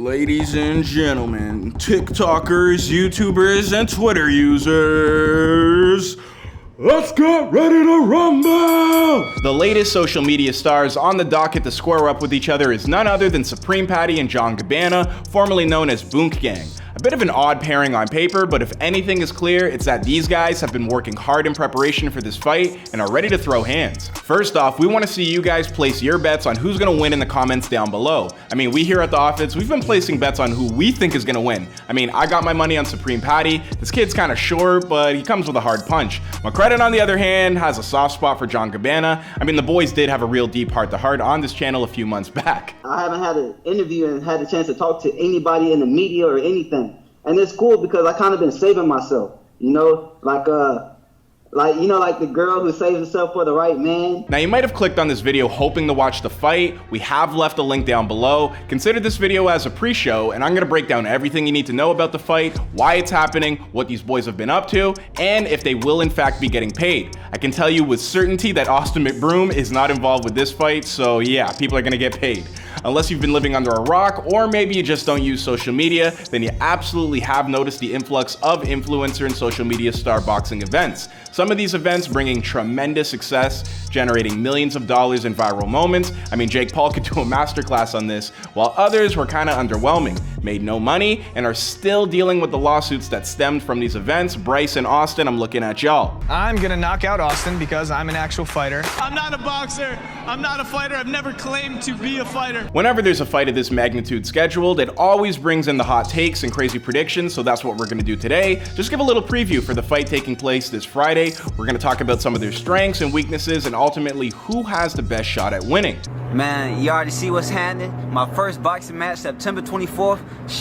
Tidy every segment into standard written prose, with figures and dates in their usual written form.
Ladies and gentlemen, TikTokers, YouTubers, and Twitter users, let's get ready to rumble! The latest social media stars on the docket to square up with each other is none other than Supreme Patty and John Gabbana, formerly known as Boonk Gang. A bit of an odd pairing on paper, but if anything is clear, it's that these guys have been working hard in preparation for this fight and are ready to throw hands. First off, we want to see you guys place your bets on who's going to win in the comments down below. I mean, we here at the office, we've been placing bets on who we think is going to win. I mean, I got my money on Supreme Patty. This kid's kind of short, but he comes with a hard punch. McCredit, on the other hand, has a soft spot for John Gabbana. I mean, the boys did have a real deep heart-to-heart on this channel a few months back. I haven't had an interview and had a chance to talk to anybody in the media or anything. And it's cool because I kind of been saving myself, you know, like the girl who saves herself for the right man. Now, you might have clicked on this video hoping to watch the fight. We have left a link down below. Consider this video as a pre-show, and I'm going to break down everything you need to know about the fight, why it's happening, what these boys have been up to, and if they will in fact be getting paid. I can tell you with certainty that Austin McBroom is not involved with this fight, so yeah, people are going to get paid. Unless you've been living under a rock, or maybe you just don't use social media, then you absolutely have noticed the influx of influencer and social media star boxing events. Some of these events bringing tremendous success, generating millions of dollars in viral moments. I mean, Jake Paul could do a masterclass on this, while others were kind of underwhelming, made no money, and are still dealing with the lawsuits that stemmed from these events. Bryce and Austin, I'm looking at y'all. I'm gonna knock out Austin because I'm an actual fighter. I'm not a boxer. I'm not a fighter. I've never claimed to be a fighter. Whenever there's a fight of this magnitude scheduled, it always brings in the hot takes and crazy predictions, so that's what we're gonna do today. Just give a little preview for the fight taking place this Friday. We're gonna talk about some of their strengths and weaknesses and ultimately who has the best shot at winning. Man, you already see what's happening. My first boxing match, September 24th.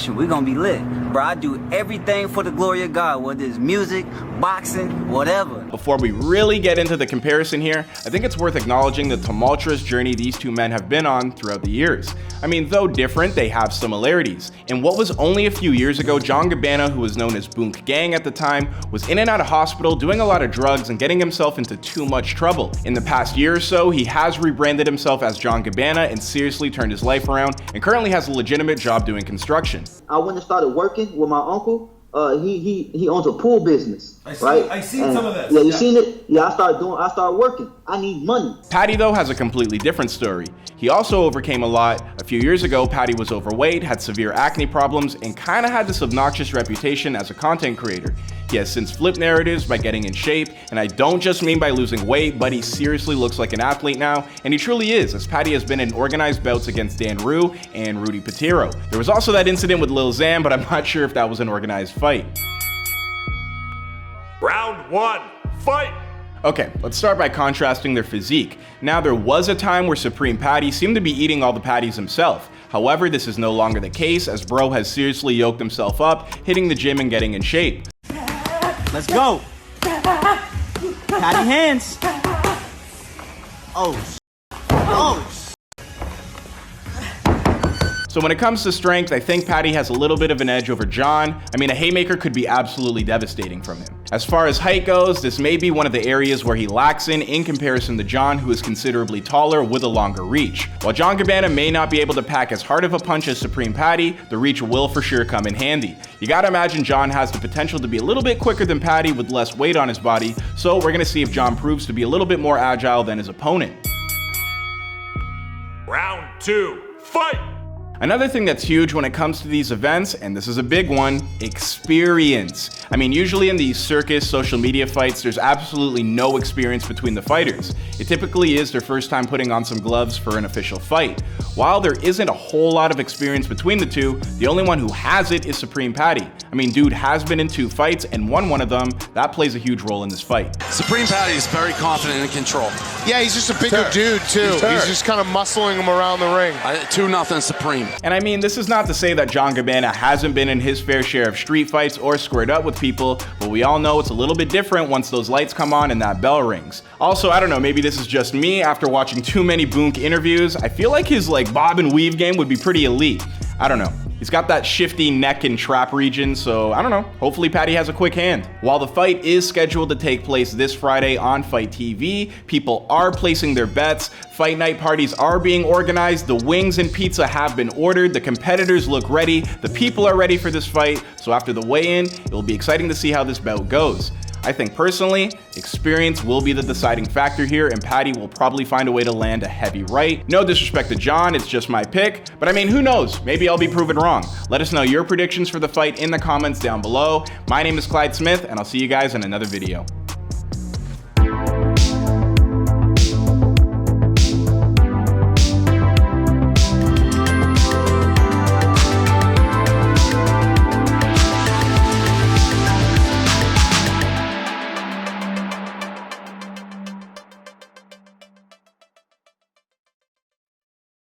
We're gonna be lit. Bro, I do everything for the glory of God, whether it's music, boxing, whatever. Before we really get into the comparison here, I think it's worth acknowledging the tumultuous journey these two men have been on throughout the years. I mean, though different, they have similarities. In what was only a few years ago, John Gabbana, who was known as Boonk Gang at the time, was in and out of hospital, doing a lot of drugs and getting himself into too much trouble. In the past year or so, he has rebranded himself as John Gabbana and seriously turned his life around and currently has a legitimate job doing construction. I went and started working with my uncle. He owns a pool business, right? I seen some of that. Yeah, you seen it? Yeah, I started working. I need money. Patty, though, has a completely different story. He also overcame a lot. A few years ago, Patty was overweight, had severe acne problems, and kind of had this obnoxious reputation as a content creator. He has since flipped narratives by getting in shape, and I don't just mean by losing weight, but he seriously looks like an athlete now, and he truly is, as Patty has been in organized bouts against Dan Rue and Rudy Patiro. There was also that incident with Lil Xan, but I'm not sure if that was an organized fight. Round one, fight! Okay, let's start by contrasting their physique. Now, there was a time where Supreme Patty seemed to be eating all the patties himself. However, this is no longer the case, as bro has seriously yoked himself up, hitting the gym and getting in shape. Let's go. Patty hands. Oh. So when it comes to strength, I think Patty has a little bit of an edge over John. I mean, a haymaker could be absolutely devastating from him. As far as height goes, this may be one of the areas where he lacks in comparison to John, who is considerably taller with a longer reach. While John Gabbana may not be able to pack as hard of a punch as Supreme Patty, the reach will for sure come in handy. You gotta imagine John has the potential to be a little bit quicker than Patty with less weight on his body, so we're gonna see if John proves to be a little bit more agile than his opponent. Round two, fight! Another thing that's huge when it comes to these events, and this is a big one, experience. I mean, usually in these circus social media fights, there's absolutely no experience between the fighters. It typically is their first time putting on some gloves for an official fight. While there isn't a whole lot of experience between the two, the only one who has it is Supreme Patty. I mean, dude has been in 2 fights and won one of them. That plays a huge role in this fight. Supreme Patty is very confident and in control. Yeah, he's just a bigger dude, too. He's just kind of muscling him around the ring. 2-0 Supreme. And I mean, this is not to say that John Gabbana hasn't been in his fair share of street fights or squared up with people, but we all know it's a little bit different once those lights come on and that bell rings. Also, I don't know, maybe this is just me, after watching too many Boonk interviews, I feel like his bob and weave game would be pretty elite. I don't know. He's got that shifty neck and trap region, so I don't know. Hopefully Patty has a quick hand. While the fight is scheduled to take place this Friday on Fite TV, people are placing their bets. Fight night parties are being organized. The wings and pizza have been ordered. The competitors look ready. The people are ready for this fight. So after the weigh-in, it will be exciting to see how this bout goes. I think personally, experience will be the deciding factor here, and Patty will probably find a way to land a heavy right. No disrespect to John, it's just my pick, but I mean, who knows? Maybe I'll be proven wrong. Let us know your predictions for the fight in the comments down below. My name is Clyde Smith, and I'll see you guys in another video.